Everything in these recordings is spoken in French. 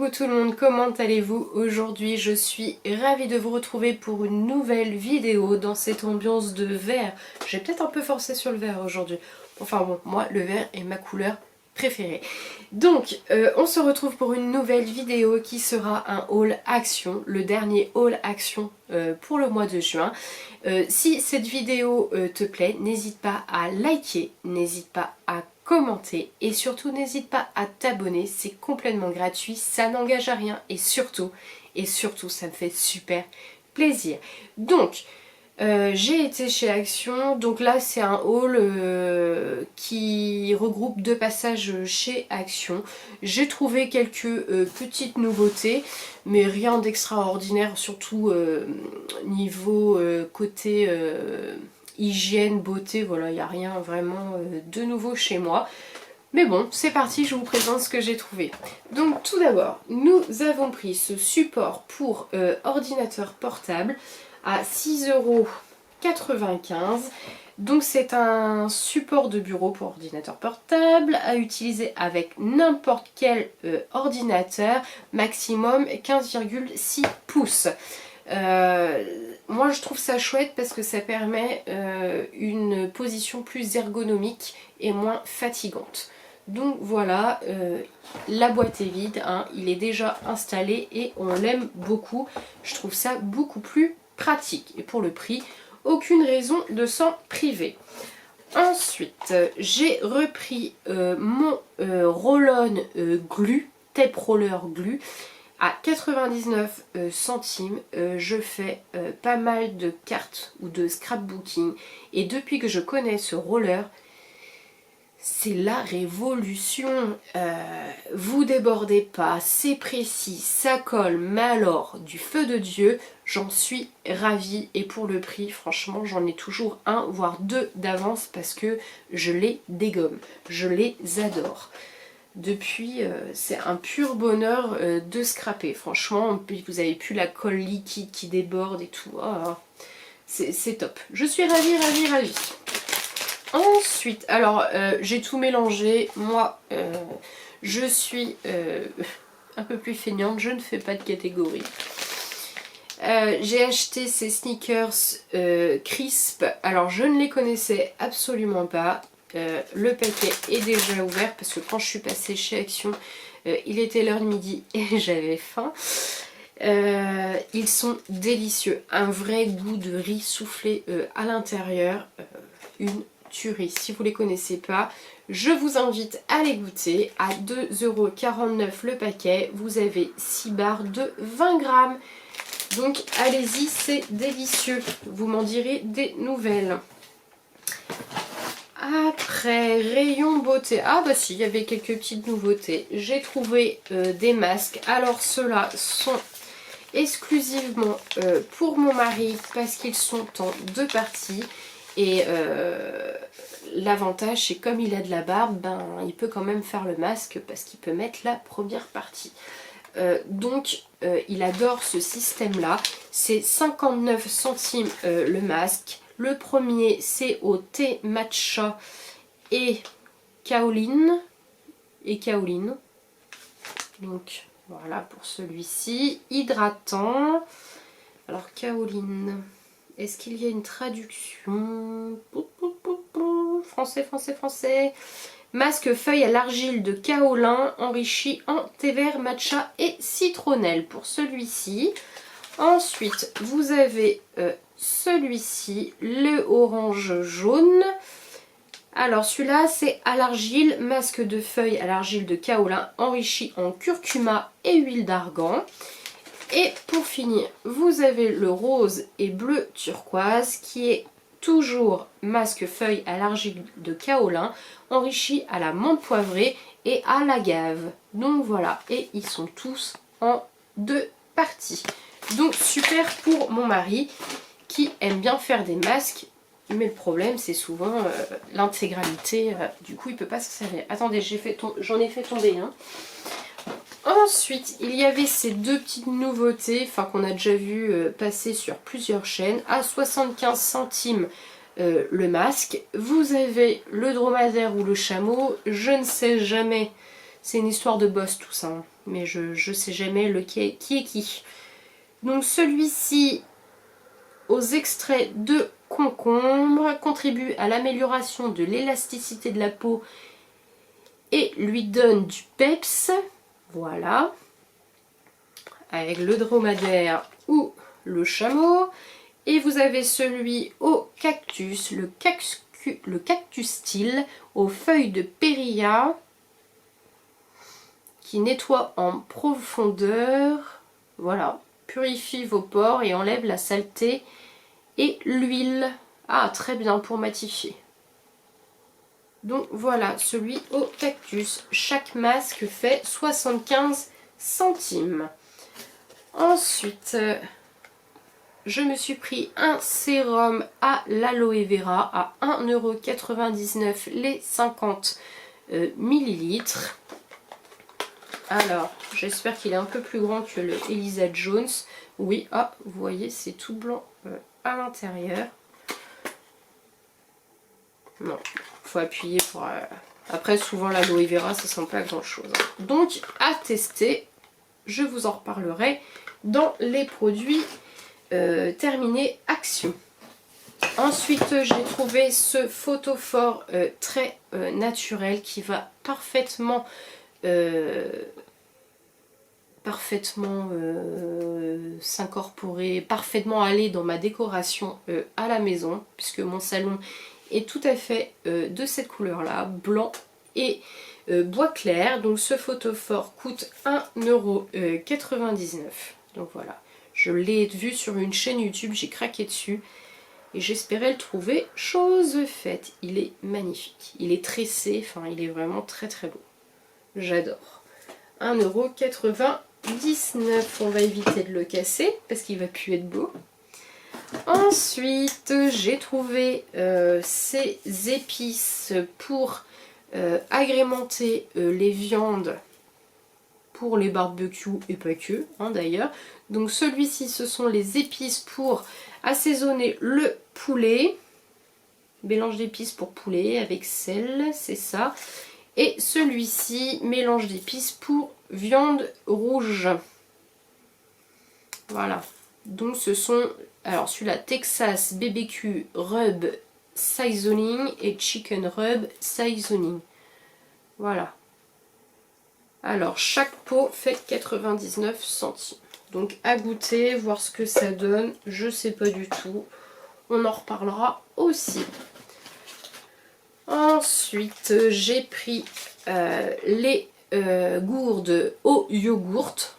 Coucou tout le monde, comment allez-vous? Aujourd'hui je suis ravie de vous retrouver pour une nouvelle vidéo dans cette ambiance de vert. J'ai peut-être un peu forcé sur le vert aujourd'hui. Enfin bon, moi le vert est ma couleur préférée. Donc on se retrouve pour une nouvelle vidéo qui sera un haul action, le dernier haul action pour le mois de juin. Si cette vidéo te plaît, n'hésite pas à liker, n'hésite pas à commenter et surtout n'hésite pas à t'abonner, c'est complètement gratuit, ça n'engage à rien et surtout ça me fait super plaisir. Donc j'ai été chez Action, donc là c'est un haul qui regroupe deux passages chez Action. J'ai trouvé quelques petites nouveautés mais rien d'extraordinaire, surtout niveau côté hygiène, beauté, voilà, il n'y a rien vraiment de nouveau chez moi. Mais bon, c'est parti, je vous présente ce que j'ai trouvé. Donc tout d'abord, nous avons pris ce support pour ordinateur portable à 6,95 €. Donc c'est un support de bureau pour ordinateur portable à utiliser avec n'importe quel ordinateur, maximum 15,6 pouces. Moi je trouve ça chouette parce que ça permet une position plus ergonomique et moins fatigante. Donc voilà, la boîte est vide, hein, il est déjà installé et on l'aime beaucoup. Je trouve ça beaucoup plus pratique et pour le prix, aucune raison de s'en priver. Ensuite, j'ai repris mon roll-on glue, tape roller glue, à 99 centimes. Je fais pas mal de cartes ou de scrapbooking et depuis que je connais ce roller, c'est la révolution. Vous débordez pas, c'est précis, ça colle, mais alors du feu de Dieu, j'en suis ravie et pour le prix, franchement, j'en ai toujours un voire deux d'avance parce que je les dégomme, je les adore. Depuis, c'est un pur bonheur de scraper, franchement. Puis vous avez plus la colle liquide qui déborde et tout. Oh, c'est top. Je suis ravie, ravie, ravie. Ensuite, alors j'ai tout mélangé. Moi, je suis un peu plus feignante, je ne fais pas de catégorie. J'ai acheté ces sneakers crisp. Alors je ne les connaissais absolument pas. Le paquet est déjà ouvert parce que quand je suis passée chez Action, il était l'heure de midi et j'avais faim. Ils sont délicieux, un vrai goût de riz soufflé à l'intérieur, une tuerie. Si vous ne les connaissez pas, je vous invite à les goûter. À 2,49 € le paquet, vous avez 6 barres de 20 grammes. Donc allez-y, c'est délicieux, vous m'en direz des nouvelles. Après, rayon beauté. Ah bah si, il y avait quelques petites nouveautés. J'ai trouvé des masques. Alors ceux-là sont exclusivement pour mon mari parce qu'ils sont en deux parties. Et l'avantage, c'est comme il a de la barbe, ben, il peut quand même faire le masque parce qu'il peut mettre la première partie. Donc il adore ce système-là. C'est 59 centimes le masque. Le premier, c'est au thé matcha et kaoline. Donc voilà pour celui-ci. Hydratant. Alors kaoline. Est-ce qu'il y a une traduction? Français, français, français. Masque feuille à l'argile de kaolin enrichi en thé vert, matcha et citronnelle pour celui-ci. Ensuite, vous avez celui-ci, le orange jaune. Alors celui-là, c'est à l'argile, masque de feuille à l'argile de kaolin enrichi en curcuma et huile d'argan. Et pour finir, vous avez le rose et bleu turquoise qui est toujours masque feuille à l'argile de kaolin enrichi à la menthe poivrée et à l'agave. Donc voilà, et ils sont tous en deux parties. Donc super pour mon mari qui aime bien faire des masques, mais le problème c'est souvent l'intégralité, du coup il peut pas se servir. Attendez, j'en ai fait tomber un. Ensuite, il y avait ces deux petites nouveautés, enfin qu'on a déjà vu passer sur plusieurs chaînes, à 75 centimes le masque. Vous avez le dromadaire ou le chameau, je ne sais jamais C'est une histoire de boss tout ça, hein. Mais je sais jamais qui est qui. Donc celui-ci, aux extraits de concombre, contribue à l'amélioration de l'élasticité de la peau et lui donne du peps. Voilà. Avec le dromadaire ou le chameau. Et vous avez celui au cactus, le cactus style, aux feuilles de périlla, qui nettoie en profondeur. Voilà. Purifie vos pores et enlève la saleté et l'huile. Ah, très bien pour matifier. Donc voilà, celui au cactus. Chaque masque fait 75 centimes. Ensuite, je me suis pris un sérum à l'aloe vera à 1,99 € les 50 millilitres. Alors, j'espère qu'il est un peu plus grand que le Elisa Jones. Oui, ah, vous voyez, c'est tout blanc à l'intérieur. Non, il faut appuyer pour... Après, souvent, l'aloe vera, ça sent pas grand-chose. Donc, à tester, je vous en reparlerai dans les produits terminés Action. Ensuite, j'ai trouvé ce photophore très naturel qui va parfaitement s'incorporer, parfaitement aller dans ma décoration à la maison, puisque mon salon est tout à fait de cette couleur là, blanc et bois clair. Donc ce photophore coûte 1,99 €. Donc voilà, je l'ai vu sur une chaîne YouTube, j'ai craqué dessus et j'espérais le trouver chose faite. Il est magnifique, il est tressé, enfin il est vraiment très très beau, j'adore. 1,99 €, on va éviter de le casser parce qu'il va plus être beau. Ensuite, j'ai trouvé ces épices pour agrémenter les viandes pour les barbecues et pas que, hein, d'ailleurs. Donc celui-ci, ce sont les épices pour assaisonner le poulet. Mélange d'épices pour poulet avec sel, c'est ça. Et celui-ci, mélange d'épices pour viande rouge. Voilà. Donc ce sont, alors celui-là, Texas BBQ Rub Seasoning et Chicken Rub Seasoning. Voilà. Alors chaque pot fait 99 centimes. Donc à goûter, voir ce que ça donne, je sais pas du tout. On en reparlera aussi. Ensuite, j'ai pris les gourdes au yogourt.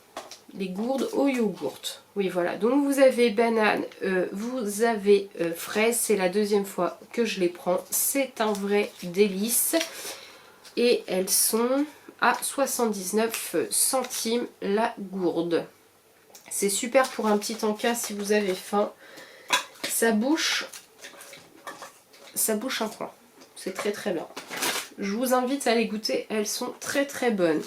Les gourdes au yogourt. Oui, voilà. Donc vous avez banane, vous avez fraise. C'est la deuxième fois que je les prends. C'est un vrai délice. Et elles sont à 79 centimes la gourde. C'est super pour un petit encas si vous avez faim. Ça bouche un coin. C'est très très bien. Je vous invite à les goûter, elles sont très très bonnes.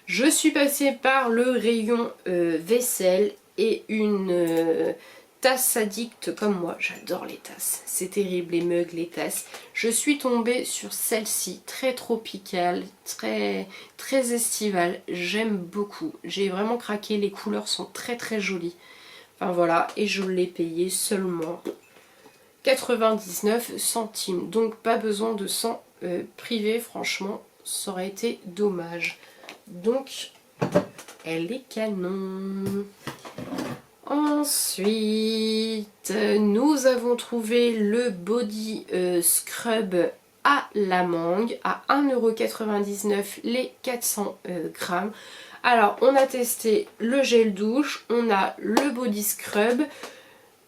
Je suis passée par le rayon vaisselle et une tasse addict comme moi. J'adore les tasses, c'est terrible, les mugs, les tasses. Je suis tombée sur celle-ci, très tropicale, très estivale. J'aime beaucoup, j'ai vraiment craqué, les couleurs sont très très jolies. Enfin voilà, et je l'ai payé seulement 99 centimes. Donc pas besoin de s'en priver, franchement, ça aurait été dommage. Donc, elle est canon. Ensuite, nous avons trouvé le body scrub à la mangue à 1,99 € les 400 grammes. Alors, on a testé le gel douche, on a le body scrub,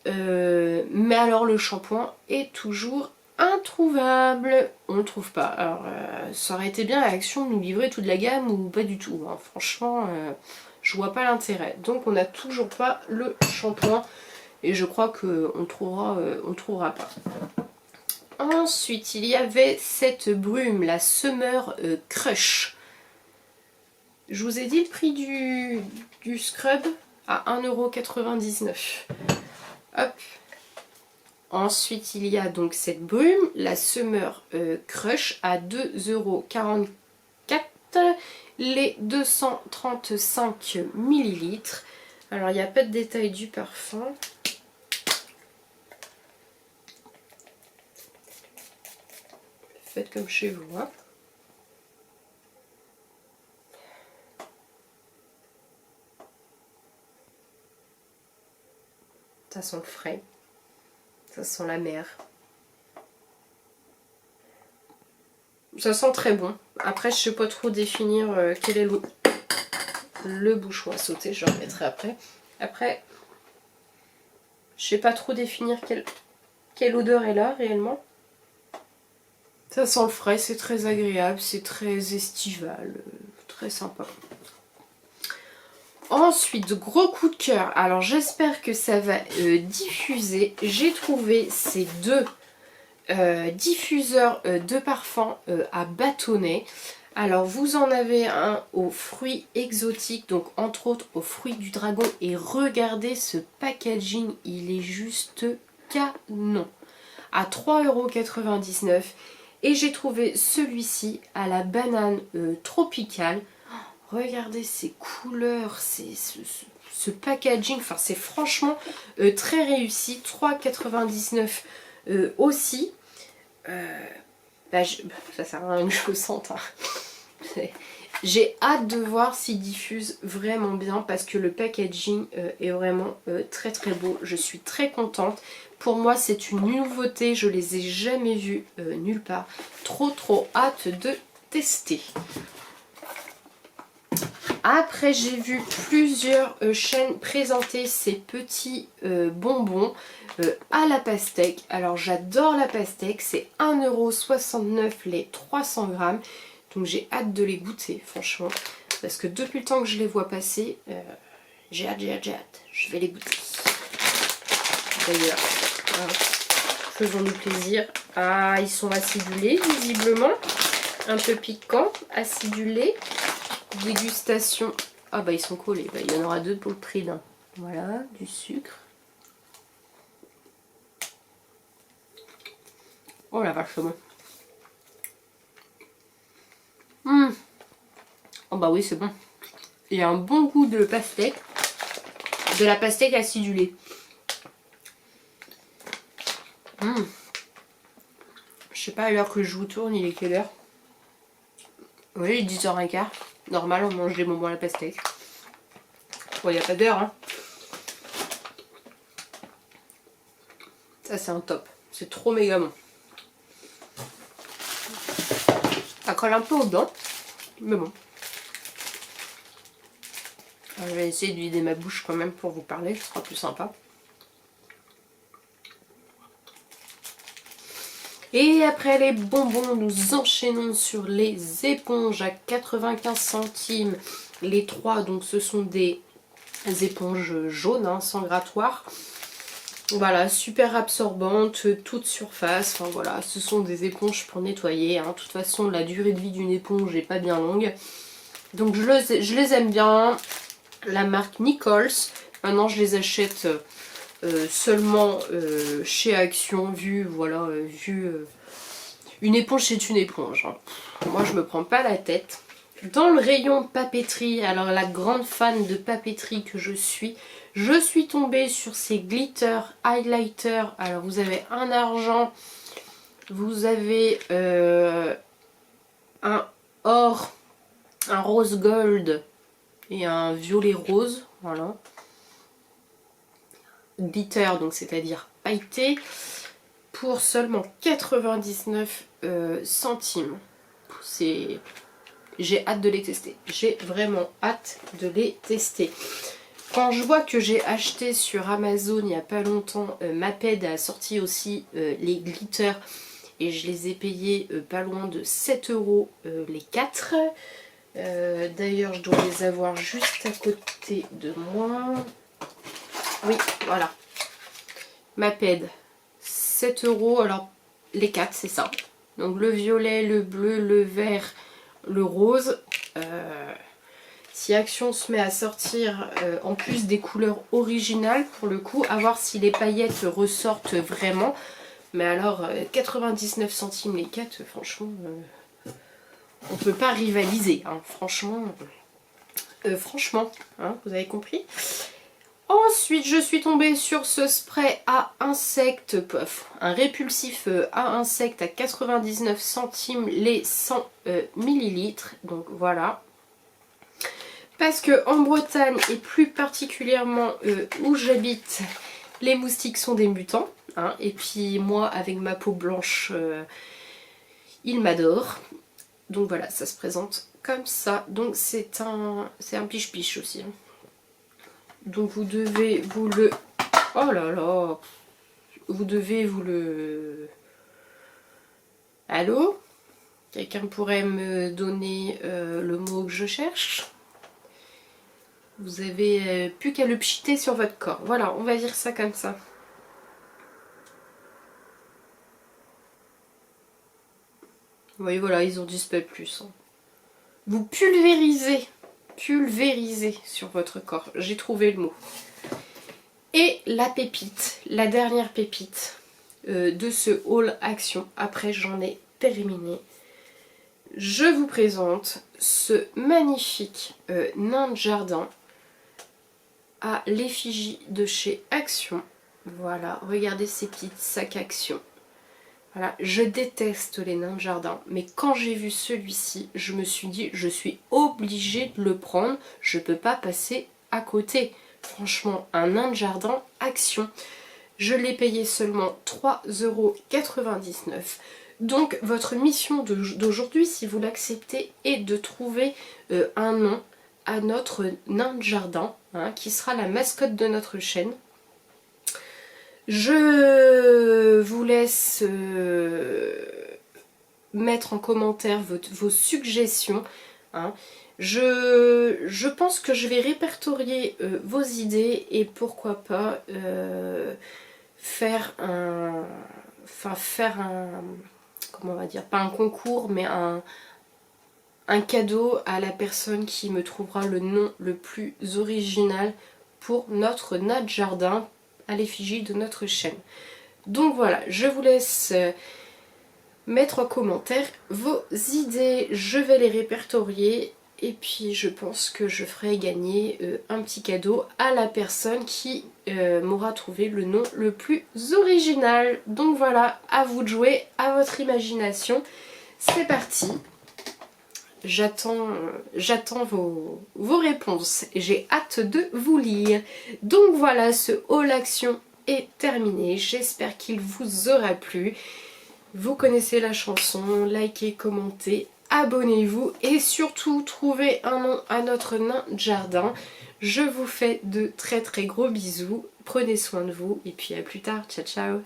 mais alors le shampoing est toujours introuvable. On ne le trouve pas. Alors, ça aurait été bien à Action de nous livrer toute la gamme ou pas du tout, hein. Franchement, je vois pas l'intérêt. Donc on n'a toujours pas le shampoing et je crois qu'on trouvera pas. Ensuite, il y avait cette brume, la Summer Crush. Je vous ai dit le prix du scrub à 1,99 €. Hop. Ensuite, il y a donc cette brume, la Summer Crush à 2,44 €. les 235 millilitres. Alors il n'y a pas de détail du parfum. Faites comme chez vous. Hein. Ça sent le frais. Ça sent la mer. Ça sent très bon. Après, je sais pas trop définir quel est le bouchon à sauter. Je le remettrai après. Après, je sais pas trop définir quelle odeur est là réellement. Ça sent le frais, c'est très agréable, c'est très estival, très sympa. Ensuite, gros coup de cœur. Alors j'espère que ça va diffuser. J'ai trouvé ces deux diffuseurs de parfum à bâtonnet. Alors vous en avez un aux fruits exotiques, donc entre autres aux fruits du dragon. Et regardez ce packaging, il est juste canon. À 3,99 €. Et j'ai trouvé celui-ci à la banane tropicale. Regardez ces couleurs, ce packaging, enfin c'est franchement très réussi. 3,99 € aussi. Ça sert à rien que je le sente. Hein. J'ai hâte de voir s'il diffuse vraiment bien parce que le packaging est vraiment très très beau. Je suis très contente. Pour moi c'est une nouveauté, je les ai jamais vus nulle part. Trop hâte de tester. Après j'ai vu plusieurs chaînes présenter ces petits bonbons à la pastèque. Alors j'adore la pastèque, c'est 1,69 € les 300 grammes. Donc j'ai hâte de les goûter franchement. Parce que depuis le temps que je les vois passer, j'ai hâte. Je vais les goûter. D'ailleurs, faisons-nous plaisir. Ah, ils sont acidulés visiblement. Un peu piquants, acidulés. Dégustation. Ah bah ils sont collés. Bah, il y en aura deux pour le prix d'un. Voilà, du sucre. Oh la vache, c'est bon. Oh bah oui, c'est bon. Il y a un bon goût de pastèque. De la pastèque acidulée. Je sais pas à l'heure que je vous tourne, il est quelle heure? Oui, il est 10h15. Normal, on mange des bonbons à la pastèque. Bon, il n'y a pas d'heure, hein. Ça, c'est un top. C'est trop méga bon. Ça colle un peu aux dents, mais bon. Alors, je vais essayer de vider ma bouche quand même pour vous parler, ce sera plus sympa. Et après les bonbons, nous enchaînons sur les éponges à 95 centimes. Les trois, donc ce sont des éponges jaunes, hein, sans grattoir. Voilà, super absorbantes, toute surface. Enfin voilà, ce sont des éponges pour nettoyer. Hein. De toute façon, la durée de vie d'une éponge n'est pas bien longue. Donc je les aime bien. La marque Nichols. Maintenant, je les achète... seulement chez Action, voilà, une éponge c'est une éponge. Hein. Moi je me prends pas la tête. Dans le rayon papeterie, alors la grande fan de papeterie que je suis tombée sur ces glitter highlighter. Alors vous avez un argent, vous avez un or, un rose gold et un violet rose, voilà. Glitter, donc c'est-à-dire pailleté, pour seulement 99 centimes. J'ai hâte de les tester. J'ai vraiment hâte de les tester. Quand je vois que j'ai acheté sur Amazon il n'y a pas longtemps, Maped a sorti aussi les glitters et je les ai payés pas loin de 7 € les 4. D'ailleurs, je dois les avoir juste à côté de moi. Oui, voilà. Maped, 7 €. Alors, les 4, c'est ça. Donc, le violet, le bleu, le vert, le rose. Si Action se met à sortir en plus des couleurs originales, pour le coup, à voir si les paillettes ressortent vraiment. Mais alors, 99 centimes les 4, franchement, On peut pas rivaliser, hein, franchement. Franchement, hein, vous avez compris. Ensuite, je suis tombée sur ce spray à insectes, un répulsif à insectes à 99 centimes les 100 millilitres. Donc voilà. Parce que en Bretagne, et plus particulièrement où j'habite, les moustiques sont des mutants. Hein, et puis moi, avec ma peau blanche, ils m'adorent. Donc voilà, ça se présente comme ça. Donc c'est un piche-piche aussi. Hein. Donc vous devez vous le... Oh là là. Vous devez vous le... Allô? Quelqu'un pourrait me donner le mot que je cherche? Vous avez plus qu'à le pchiter sur votre corps. Voilà, on va dire ça comme ça. Oui, voilà, ils ont disparu plus. Hein. Vous pulvérisez sur votre corps. J'ai trouvé le mot. Et la pépite, la dernière pépite de ce haul action. Après, j'en ai terminé. Je vous présente ce magnifique nain de jardin à l'effigie de chez Action. Voilà, regardez ces petits sacs Action. Voilà, je déteste les nains de jardin, mais quand j'ai vu celui-ci, je me suis dit, je suis obligée de le prendre, je peux pas passer à côté. Franchement, un nain de jardin Action. Je l'ai payé seulement 3,99 €. Donc votre mission d'aujourd'hui, si vous l'acceptez, est de trouver un nom à notre nain de jardin, hein, qui sera la mascotte de notre chaîne. Je vous laisse mettre en commentaire vos suggestions. Hein. Je pense que je vais répertorier vos idées et pourquoi pas faire un... comment on va dire, pas un concours, mais un cadeau à la personne qui me trouvera le nom le plus original pour notre nain de jardin à l'effigie de notre chaîne. Donc voilà, je vous laisse mettre en commentaire vos idées, je vais les répertorier et puis je pense que je ferai gagner un petit cadeau à la personne qui m'aura trouvé le nom le plus original. Donc voilà, à vous de jouer, à votre imagination. C'est parti. J'attends vos réponses et j'ai hâte de vous lire. Donc voilà, ce haul action est terminé. J'espère qu'il vous aura plu. Vous connaissez la chanson, likez, commentez, abonnez-vous et surtout trouvez un nom à notre nain de jardin. Je vous fais de très gros bisous. Prenez soin de vous et puis à plus tard. Ciao ciao.